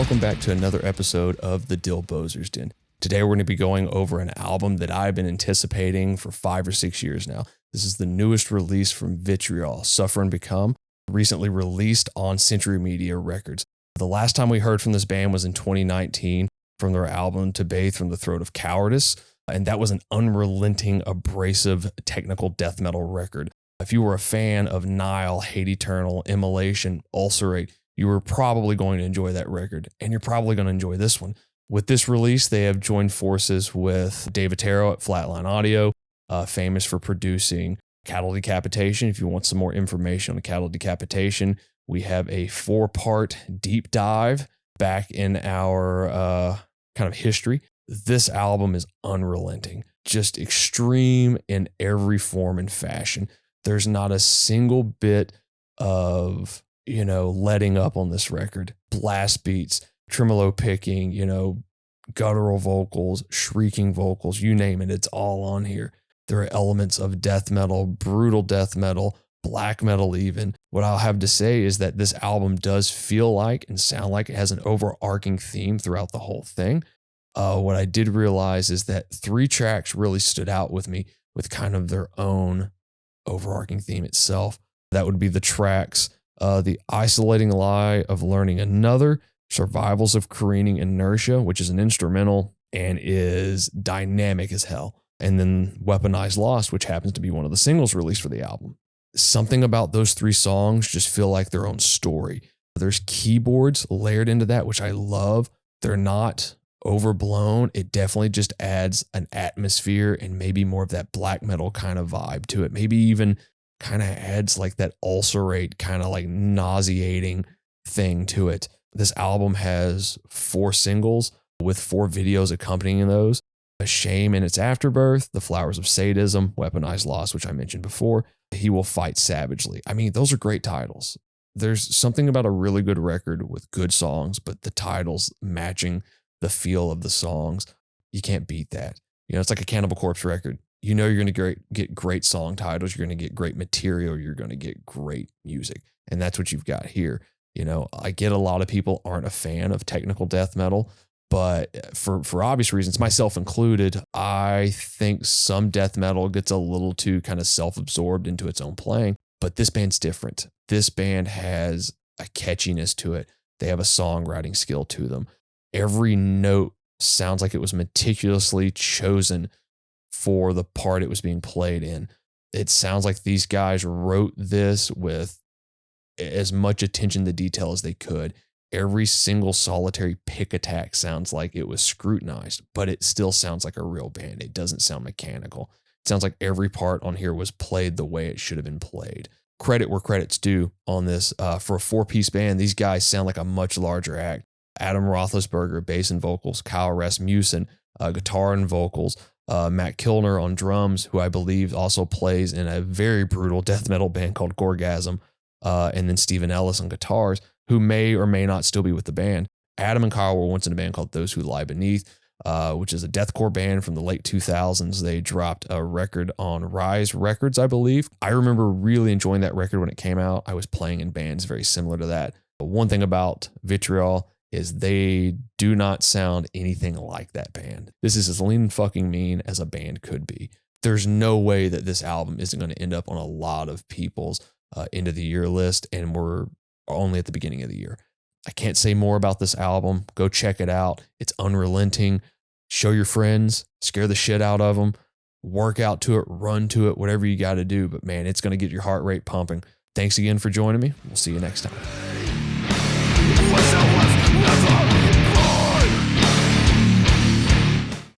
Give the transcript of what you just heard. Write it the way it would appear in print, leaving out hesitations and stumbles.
welcome back to another episode of the Dylbozer's Den. Today we're going to be going over an album that I've been anticipating for 5 or 6 years now. This is the newest release from Vitriol, Suffer Become, recently released on Century Media Records. The last time we heard from this band was in 2019 from their album To Bathe from the Throat of Cowardice, and that was an unrelenting, abrasive, technical death metal record. If you were a fan of Nile, Hate Eternal, Immolation, Ulcerate, you were probably going to enjoy that record, and you're probably going to enjoy this one. With this release, they have joined forces with David Taro at Flatline Audio, famous for producing Cattle Decapitation. If you want some more information on Cattle Decapitation, we have a 4-part deep dive back in our kind of history. This album is unrelenting, just extreme in every form and fashion. There's not a single bit of, letting up on this record. Blast beats, tremolo picking, guttural vocals, shrieking vocals, you name it, it's all on here. There are elements of death metal, brutal death metal, black metal even. What I'll have to say is that this album does feel like and sound like it has an overarching theme throughout the whole thing. What I did realize is that 3 tracks really stood out with me with kind of their own overarching theme itself. That would be the tracks, The Isolating Lie of Learning Another, Survivals of Careening Inertia, which is an instrumental and is dynamic as hell, and then Weaponized Lost, which happens to be one of the singles released for the album. Something about those 3 songs just feel like their own story. There's keyboards layered into that, which I love. They're not overblown. It definitely just adds an atmosphere and maybe more of that black metal kind of vibe to it. Maybe even kind of adds like that ulcerate kind of like nauseating thing to it. This album has 4 singles with 4 videos accompanying those. A Shame in Its Afterbirth, The Flowers of Sadism, Weaponized Lost, which I mentioned before, He Will Fight Savagely. I mean, those are great titles. There's something about a really good record with good songs, but the titles matching the feel of the songs, you can't beat that. It's like a Cannibal Corpse record. You're going to get great song titles. You're going to get great material. You're going to get great music. And that's what you've got here. I get a lot of people aren't a fan of technical death metal, but for obvious reasons, myself included, I think some death metal gets a little too kind of self-absorbed into its own playing. But this band's different. This band has a catchiness to it. They have a songwriting skill to them. Every note sounds like it was meticulously chosen for the part it was being played in. It sounds like these guys wrote this with as much attention to detail as they could. Every single solitary pick attack sounds like it was scrutinized, but it still sounds like a real band. It doesn't sound mechanical. It sounds like every part on here was played the way it should have been played. Credit where credit's due on this. For a 4-piece band, these guys sound like a much larger act. Adam Roethlisberger, bass and vocals, Kyle Rasmussen, guitar and vocals, Matt Kilner on drums, who I believe also plays in a very brutal death metal band called Gorgasm, and then Stephen Ellis on guitars, who may or may not still be with the band. Adam and Kyle were once in a band called Those Who Lie Beneath, which is a deathcore band from the late 2000s. They dropped a record on Rise Records, I believe. I remember really enjoying that record when it came out. I was playing in bands very similar to that. But one thing about Vitriol is they do not sound anything like that band. This is as lean and fucking mean as a band could be. There's no way that this album isn't going to end up on a lot of people's end of the year list, and we're only at the beginning of the year. I can't say more about this album. Go check it out. It's unrelenting. Show your friends, scare the shit out of them, work out to it, run to it, whatever you got to do. But man, it's going to get your heart rate pumping. Thanks again for joining me. We'll see you next time.